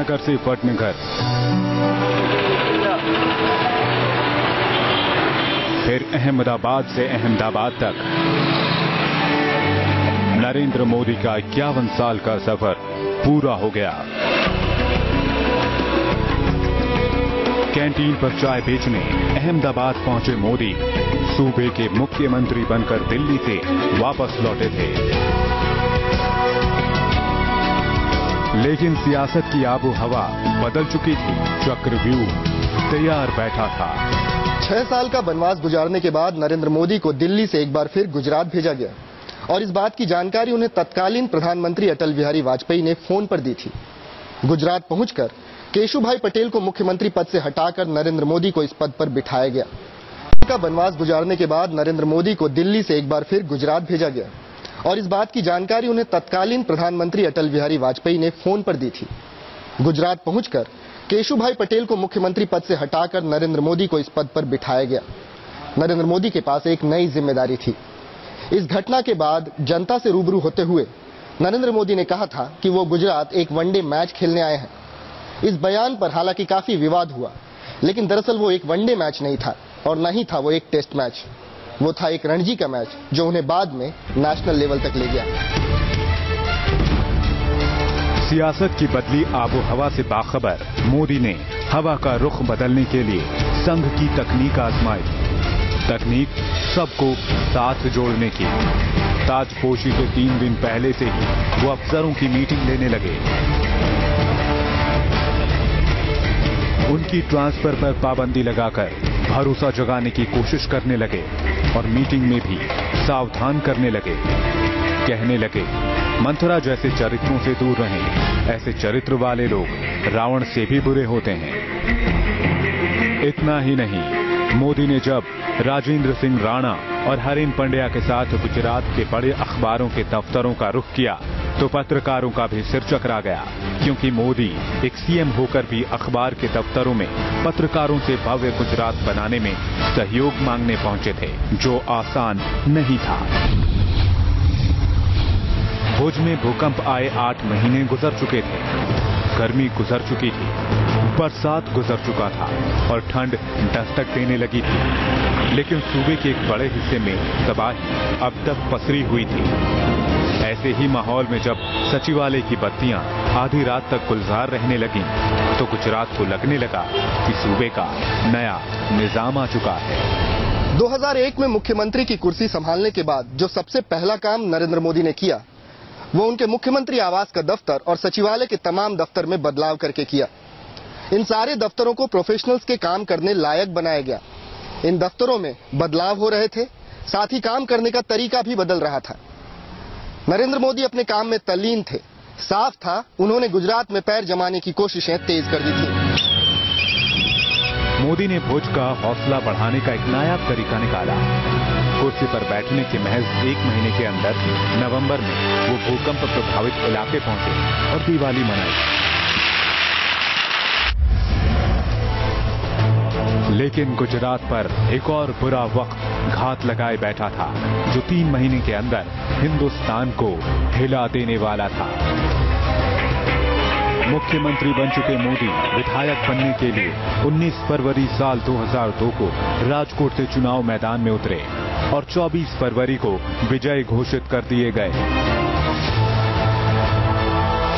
श्रीनगर से पटनगर, फिर अहमदाबाद से अहमदाबाद तक नरेंद्र मोदी का 51 साल का सफर पूरा हो गया। कैंटीन पर चाय बेचने अहमदाबाद पहुंचे मोदी सूबे के मुख्यमंत्री बनकर दिल्ली से वापस लौटे थे। लेकिन सियासत की आबो हवा बदल चुकी थी। चक्रव्यूह तैयार बैठा था। 6 साल का वनवास गुजारने के बाद नरेंद्र मोदी को दिल्ली से एक बार फिर गुजरात भेजा गया और इस बात की जानकारी उन्हें तत्कालीन प्रधानमंत्री अटल बिहारी वाजपेयी ने फोन पर दी थी। गुजरात पहुंचकर केशुभाई पटेल को मुख्यमंत्री पद से हटाकर नरेंद्र मोदी को इस पद पर बिठाया गया। का वनवास गुजारने के बाद नरेंद्र मोदी को दिल्ली से एक बार फिर गुजरात भेजा गया और इस बात की जानकारी उन्हें तत्कालीन प्रधानमंत्री अटल बिहारी वाजपेयी ने फोन पर दी थी। गुजरात पहुंचकर केशुभाई पटेल को मुख्यमंत्री पद से हटाकर नरेंद्र मोदी को इस पद पर बिठाया गया। नरेंद्र मोदी के पास एक नई जिम्मेदारी थी। इस घटना के बाद जनता से रूबरू होते हुए नरेंद्र मोदी ने कहा था कि वो गुजरात एक वनडे मैच खेलने आए हैं। इस बयान पर हालांकि काफी विवाद हुआ, लेकिन दरअसल वो एक वनडे मैच नहीं था और न ही था वो एक टेस्ट मैच। वो था एक रणजी का मैच जो उन्हें बाद में नेशनल लेवल तक ले गया। सियासत की बदली आबो हवा से बाखबर मोदी ने हवा का रुख बदलने के लिए संघ की तकनीक आजमाई। तकनीक सबको साथ जोड़ने की। ताजपोशी के 3 दिन पहले से ही वो अफसरों की मीटिंग लेने लगे। उनकी ट्रांसफर पर पाबंदी लगाकर भरोसा जगाने की कोशिश करने लगे और मीटिंग में भी सावधान करने लगे। कहने लगे, मंथरा जैसे चरित्रों से दूर रहें। ऐसे चरित्र वाले लोग रावण से भी बुरे होते हैं। इतना ही नहीं, मोदी ने जब राजेंद्र सिंह राणा और हरेन पंड्या के साथ गुजरात के बड़े अखबारों के दफ्तरों का रुख किया तो पत्रकारों का भी सिर चकरा गया, क्योंकि मोदी एक सीएम होकर भी अखबार के दफ्तरों में पत्रकारों से भव्य गुजरात बनाने में सहयोग मांगने पहुंचे थे, जो आसान नहीं था। भुज में भूकंप आए 8 महीने गुजर चुके थे। गर्मी गुजर चुकी थी, बरसात गुजर चुका था और ठंड दस्तक देने लगी थी, लेकिन सूबे के एक बड़े हिस्से में तबाही अब तक पसरी हुई थी। ऐसे ही माहौल में जब सचिवालय की बत्तियां आधी रात तक गुलजार रहने लगीं, तो गुजरात को लगने लगा कि सूबे का नया निजाम आ चुका है। 2001 में मुख्यमंत्री की कुर्सी संभालने के बाद जो सबसे पहला काम नरेंद्र मोदी ने किया, वो उनके मुख्यमंत्री आवास का दफ्तर और सचिवालय के तमाम दफ्तर में बदलाव करके किया। इन सारे दफ्तरों को प्रोफेशनल्स के काम करने लायक बनाया गया। इन दफ्तरों में बदलाव हो रहे थे, साथ ही काम करने का तरीका भी बदल रहा था। नरेंद्र मोदी अपने काम में तल्लीन थे। साफ था, उन्होंने गुजरात में पैर जमाने की कोशिशें तेज कर दी थी। मोदी ने भुज का हौसला बढ़ाने का एक नायाब तरीका निकाला। कुर्सी पर बैठने के महज 1 महीने के अंदर नवंबर में वो भूकंप प्रभावित इलाके पहुंचे और दिवाली मनाई। लेकिन गुजरात पर एक और बुरा वक्त घात लगाए बैठा था, जो 3 महीने के अंदर हिंदुस्तान को हिला देने वाला था। मुख्यमंत्री बन चुके मोदी विधायक बनने के लिए 19 फरवरी साल 2002 को राजकोट से चुनाव मैदान में उतरे और 24 फरवरी को विजय घोषित कर दिए गए।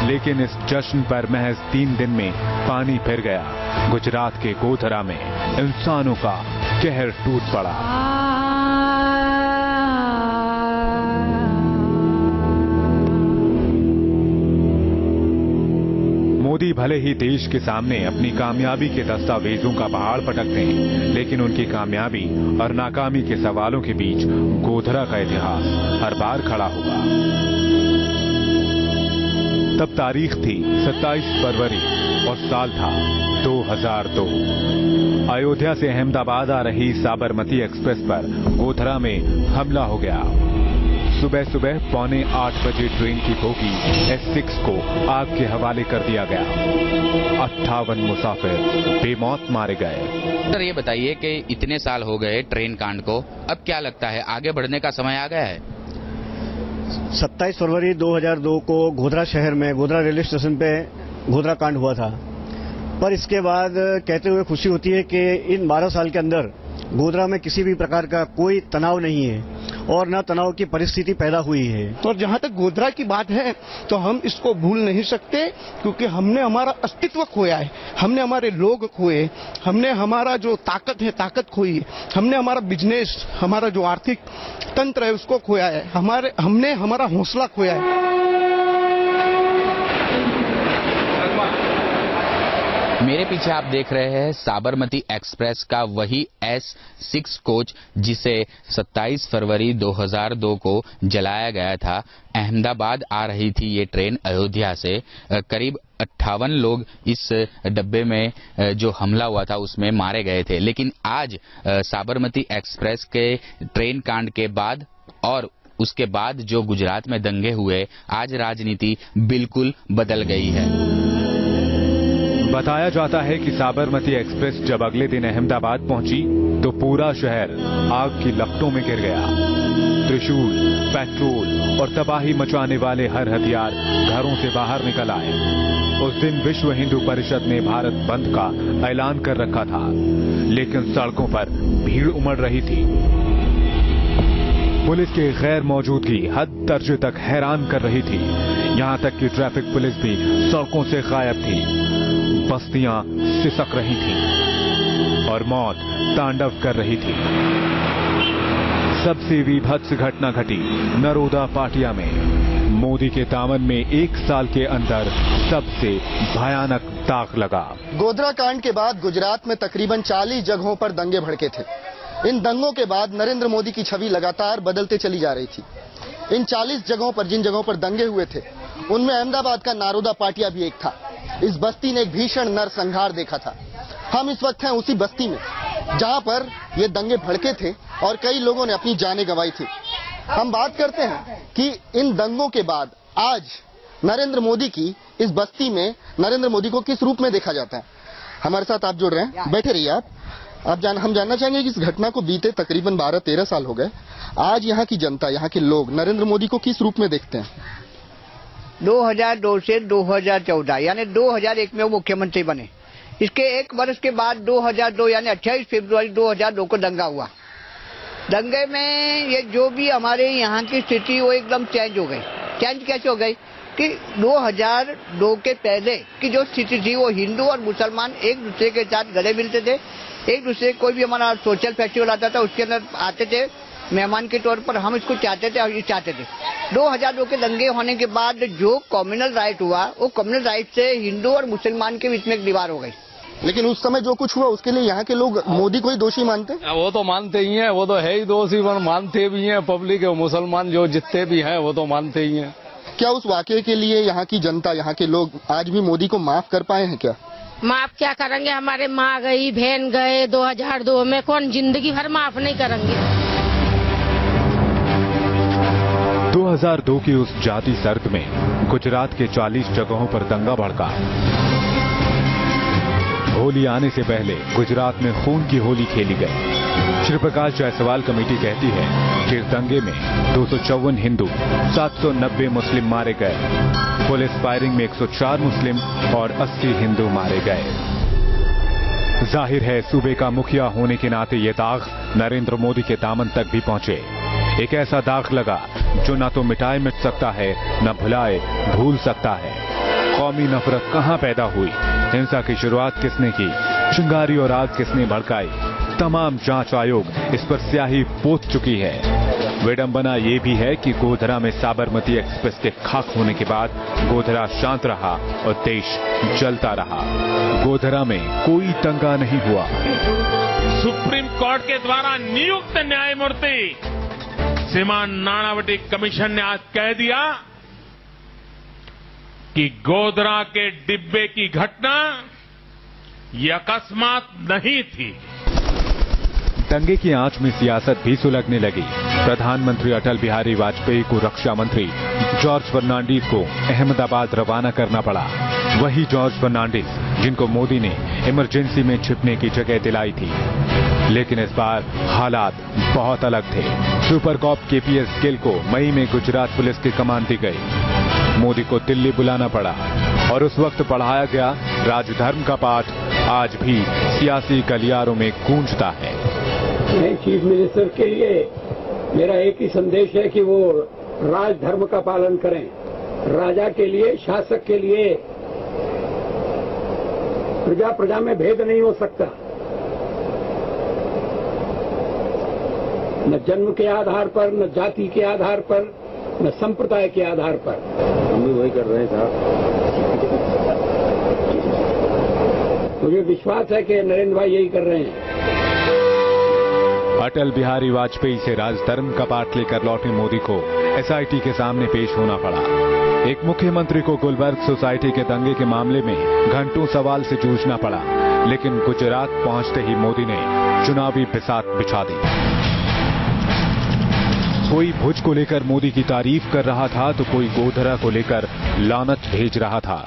लेकिन इस जश्न पर महज 3 दिन में पानी फिर गया। गुजरात के गोधरा में इंसानों का कहर टूट पड़ा। मोदी भले ही देश के सामने अपनी कामयाबी के दस्तावेजों का पहाड़ पटकते हैं, लेकिन उनकी कामयाबी और नाकामी के सवालों के बीच गोधरा का इतिहास हर बार खड़ा होगा। तब तारीख थी 27 फरवरी और साल था 2002। अयोध्या से अहमदाबाद आ रही साबरमती एक्सप्रेस पर गोधरा में हमला हो गया। सुबह सुबह 7:45 बजे ट्रेन की बोगी S6 को आग के हवाले कर दिया गया। 58 मुसाफिर बेमौत मारे गए। सर, ये बताइए कि इतने साल हो गए ट्रेन कांड को, अब क्या लगता है आगे बढ़ने का समय आ गया है? 27 फरवरी 2002 को गोधरा शहर में गोधरा रेलवे स्टेशन पे गोधरा कांड हुआ था। पर इसके बाद कहते हुए खुशी होती है कि इन 12 साल के अंदर गोधरा में किसी भी प्रकार का कोई तनाव नहीं है और न तनाव की परिस्थिति पैदा हुई है। तो जहां तक गोधरा की बात है तो हम इसको भूल नहीं सकते, क्योंकि हमने हमारा अस्तित्व खोया है, हमने हमारे लोग खोए, हमने हमारा जो ताकत है ताकत खोई है, हमने हमारा बिजनेस, हमारा जो आर्थिक तंत्र है उसको खोया है, हमने हमारा हौसला खोया है। मेरे पीछे आप देख रहे हैं साबरमती एक्सप्रेस का वही S6 कोच जिसे 27 फरवरी 2002 को जलाया गया था। अहमदाबाद आ रही थी ये ट्रेन अयोध्या से। करीब 58 लोग इस डब्बे में जो हमला हुआ था उसमें मारे गए थे। लेकिन आज साबरमती एक्सप्रेस के ट्रेन कांड के बाद और उसके बाद जो गुजरात में दंगे हुए, आज राजनीति बिल्कुल बदल गई है। बताया जाता है कि साबरमती एक्सप्रेस जब अगले दिन अहमदाबाद पहुंची तो पूरा शहर आग की लपटों में गिर गया। त्रिशूल, पेट्रोल और तबाही मचाने वाले हर हथियार घरों से बाहर निकल आए। उस दिन विश्व हिंदू परिषद ने भारत बंद का ऐलान कर रखा था, लेकिन सड़कों पर भीड़ उमड़ रही थी। पुलिस की गैर मौजूदगी हद दर्जे तक हैरान कर रही थी। यहां तक कि ट्रैफिक पुलिस भी सड़कों से गायब थी। बस्तियां सिसक रही थीं और मौत तांडव कर रही थी। सबसे विभत्स घटना घटी नरोदा पाटिया में। मोदी के दामन में एक साल के अंदर सबसे भयानक दाग लगा। गोधरा कांड के बाद गुजरात में तकरीबन 40 जगहों पर दंगे भड़के थे। इन दंगों के बाद नरेंद्र मोदी की छवि लगातार बदलते चली जा रही थी। इन 40 जगहों पर जिन जगहों पर दंगे हुए थे उनमें अहमदाबाद का नारोदा पाटिया भी एक था। इस बस्ती ने एक भीषण नरसंहार देखा था। हम इस वक्त हैं उसी बस्ती में जहां पर ये दंगे भड़के थे और कई लोगों ने अपनी जानें गंवाई थी। हम बात करते हैं कि इन दंगों के बाद आज नरेंद्र मोदी की इस बस्ती में नरेंद्र मोदी को किस रूप में देखा जाता है। हमारे साथ आप जुड़ रहे हैं, बैठे रहिए आप हम जानना चाहेंगे कि इस घटना को बीते तकरीबन 12-13 साल हो गए। आज यहाँ की जनता, यहाँ के लोग नरेंद्र मोदी को किस रूप में देखते हैं? 2002 से 2014 यानी 2001 में वो मुख्यमंत्री बने। इसके एक वर्ष के बाद 2002 यानी 28 फरवरी 2002 को दंगा हुआ। दंगे में ये जो भी हमारे यहाँ की स्थिति वो एकदम चेंज हो गई। चेंज कैसे हो गई कि 2002 के पहले की जो स्थिति थी वो हिंदू और मुसलमान एक दूसरे के साथ गले मिलते थे। एक दूसरे कोई भी हमारा सोशल फेस्टिवल आता था उसके अंदर आते थे मेहमान के तौर पर। हम इसको चाहते थे और ये चाहते थे। 2002 के दंगे होने के बाद जो कम्युनल राइट हुआ वो कम्युनल राइट से हिंदू और मुसलमान के बीच में एक दीवार हो गई। लेकिन उस समय जो कुछ हुआ उसके लिए यहाँ के लोग मोदी को ही दोषी मानते हैं। वो तो मानते ही हैं, वो तो है ही दोषी, मानते भी हैं। पब्लिक मुसलमान जो जितने भी हैं वो तो मानते ही हैं। क्या उस वाकये के लिए यहाँ की जनता, यहाँ के लोग आज भी मोदी को माफ कर पाए हैं? क्या माफ क्या करेंगे, हमारे माँ गई, बहन गए 2002 में, कौन जिंदगी भर माफ नहीं करेंगे। 2002 की उस जाती सर्द में गुजरात के 40 जगहों पर दंगा भड़का। होली आने से पहले गुजरात में खून की होली खेली गई। श्री प्रकाश जायसवाल कमेटी कहती है कि इस दंगे में 254 हिंदू, 790 मुस्लिम मारे गए। पुलिस फायरिंग में 104 मुस्लिम और 80 हिंदू मारे गए। जाहिर है सूबे का मुखिया होने के नाते ये दाग नरेंद्र मोदी के दामन तक भी पहुंचे। एक ऐसा दाग लगा जो न तो मिटाए मिट सकता है, न भुलाए भूल सकता है। कौमी नफरत कहां पैदा हुई, हिंसा की शुरुआत किसने की, चिंगारी और आग किसने भड़काई, तमाम जांच आयोग इस पर स्याही पोत चुकी है। विडंबना ये भी है कि गोधरा में साबरमती एक्सप्रेस के खाक होने के बाद गोधरा शांत रहा और देश जलता रहा। गोधरा में कोई दंगा नहीं हुआ। सुप्रीम कोर्ट के द्वारा नियुक्त न्यायमूर्ति श्रीमान नानावटी कमीशन ने आज कह दिया कि गोधरा के डिब्बे की घटना ये अकस्मात नहीं थी। दंगे की आंच में सियासत भी सुलगने लगी। प्रधानमंत्री अटल बिहारी वाजपेयी को रक्षा मंत्री जॉर्ज फर्नांडीज को अहमदाबाद रवाना करना पड़ा। वही जॉर्ज फर्नांडीज जिनको मोदी ने इमरजेंसी में छिपने की जगह दिलाई थी। लेकिन इस बार हालात बहुत अलग थे। सुपर कॉप केपीएस गिल को मई में गुजरात पुलिस की कमान दी गई। मोदी को दिल्ली बुलाना पड़ा और उस वक्त पढ़ाया गया राजधर्म का पाठ आज भी सियासी गलियारों में गूंजता है। नए चीफ मिनिस्टर के लिए मेरा एक ही संदेश है कि वो राजधर्म का पालन करें। राजा के लिए, शासक के लिए प्रजा प्रजा में भेद नहीं हो सकता, न जन्म के आधार पर, न जाति के आधार पर, न संप्रदाय के आधार पर। हम भी वही कर रहे हैं साहब। मुझे विश्वास है कि नरेंद्र भाई यही कर रहे हैं। अटल बिहारी वाजपेयी से राजधर्म का पाठ लेकर लौटे मोदी को एसआईटी के सामने पेश होना पड़ा। एक मुख्यमंत्री को गुलबर्ग सोसाइटी के दंगे के मामले में घंटों सवाल से जूझना पड़ा, लेकिन गुजरात पहुंचते ही मोदी ने चुनावी बिसात बिछा दी। कोई भुज को लेकर मोदी की तारीफ कर रहा था तो कोई गोधरा को लेकर लानत भेज रहा था।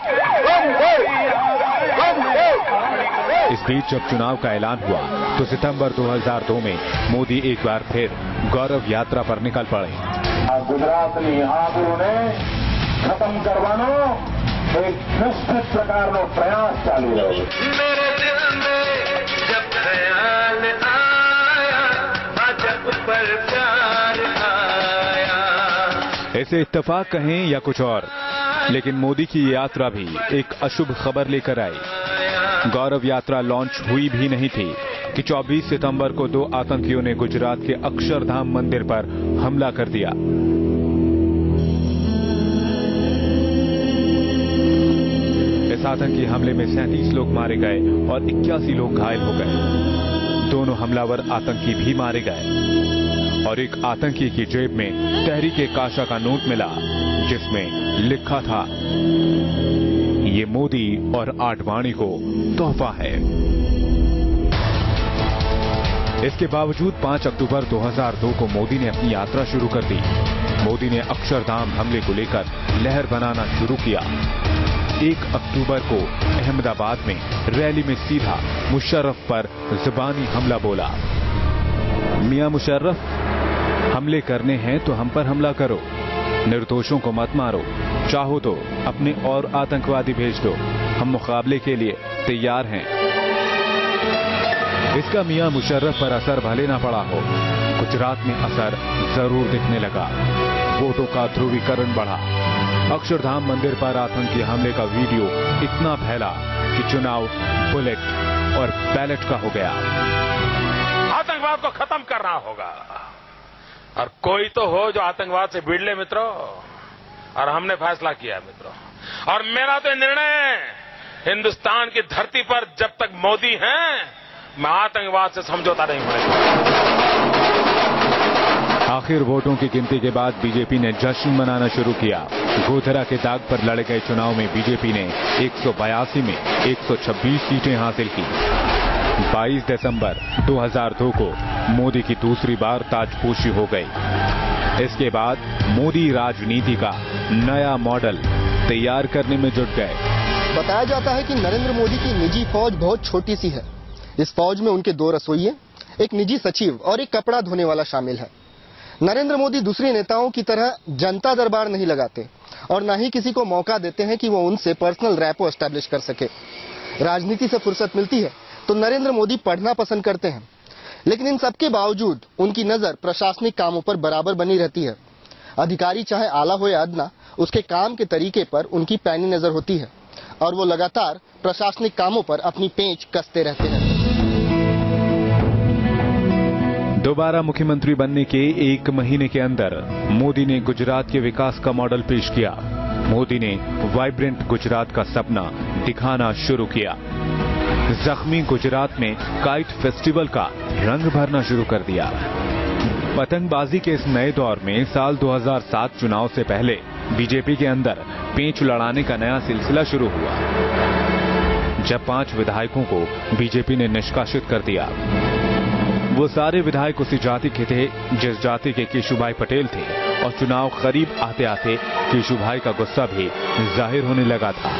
इस बीच जब चुनाव का ऐलान हुआ तो सितंबर 2002 में मोदी एक बार फिर गौरव यात्रा पर निकल पड़े। गुजरात ने खत्म करवानो एक निश्चित प्रकार नो प्रयास चालू रहे। मेरे दिल में जब ख्याल आया, भाजपा पर प्यार आया। ऐसे इत्तेफाक कहें या कुछ और, लेकिन मोदी की यात्रा भी एक अशुभ खबर लेकर आई। गौरव यात्रा लॉन्च हुई भी नहीं थी कि 24 सितंबर को 2 आतंकियों ने गुजरात के अक्षरधाम मंदिर पर हमला कर दिया। इस आतंकी हमले में 37 लोग मारे गए और 81 लोग घायल हो गए। दोनों हमलावर आतंकी भी मारे गए और एक आतंकी की जेब में तहरीक-ए-काशा का नोट मिला जिसमें लिखा था, ये मोदी और आडवाणी को तोहफा है। इसके बावजूद 5 अक्टूबर 2002 को मोदी ने अपनी यात्रा शुरू कर दी। मोदी ने अक्षरधाम हमले को लेकर लहर बनाना शुरू किया। 1 अक्टूबर को अहमदाबाद में रैली में सीधा मुशर्रफ पर जुबानी हमला बोला। मियां मुशर्रफ, हमले करने हैं तो हम पर हमला करो, निर्दोषों को मत मारो, चाहो तो अपने और आतंकवादी भेज दो, हम मुकाबले के लिए तैयार हैं। इसका मियां मुशर्रफ पर असर भले ना पड़ा हो, गुजरात में असर जरूर दिखने लगा। वोटों का ध्रुवीकरण बढ़ा। अक्षरधाम मंदिर पर आतंकी हमले का वीडियो इतना फैला कि चुनाव बुलेट और बैलेट का हो गया। आतंकवाद को खत्म करना होगा और कोई तो हो जो आतंकवाद से भिड़ ले मित्रों, और हमने फैसला किया मित्रों, और मेरा तो निर्णय है, हिंदुस्तान की धरती पर जब तक मोदी हैं, मैं आतंकवाद से समझौता नहीं होने। आखिर वोटों की गिनती के बाद बीजेपी ने जश्न मनाना शुरू किया। गोधरा के दाग पर लड़े गए चुनाव में बीजेपी ने 182 में 126 सीटें हासिल की। 22 दिसंबर 2002 को मोदी की दूसरी बार ताजपोशी हो गई। इसके बाद मोदी राजनीति का नया मॉडल तैयार करने में जुट गए। बताया जाता है कि नरेंद्र मोदी की निजी फौज बहुत छोटी सी है। इस फौज में उनके 2 रसोइये, एक निजी सचिव और एक कपड़ा धोने वाला शामिल है। नरेंद्र मोदी दूसरे नेताओं की तरह जनता दरबार नहीं लगाते और न ही किसी को मौका देते हैं कि वो उनसे पर्सनल रैपो एस्टैब्लिश कर सके। राजनीति से फुर्सत मिलती है तो नरेंद्र मोदी पढ़ना पसंद करते हैं, लेकिन इन सबके बावजूद उनकी नजर प्रशासनिक कामों पर बराबर बनी रहती है। अधिकारी चाहे आला हो या अदना, उसके काम के तरीके पर उनकी पैनी नजर होती है और वो लगातार प्रशासनिक कामों पर अपनी पेंच कसते रहते हैं। दोबारा मुख्यमंत्री बनने के 1 महीने के अंदर मोदी ने गुजरात के विकास का मॉडल पेश किया। मोदी ने वाइब्रेंट गुजरात का सपना दिखाना शुरू किया। जख्मी गुजरात में काइट फेस्टिवल का रंग भरना शुरू कर दिया। पतंगबाजी के इस नए दौर में साल 2007 चुनाव से पहले बीजेपी के अंदर पेंच लड़ाने का नया सिलसिला शुरू हुआ, जब 5 विधायकों को बीजेपी ने निष्कासित कर दिया। वो सारे विधायक उसी जाति के थे जिस जाति के केशुभाई पटेल थे, और चुनाव करीब आते आते केशुभाई का गुस्सा भी जाहिर होने लगा था।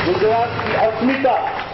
गुजरात की अस्मिता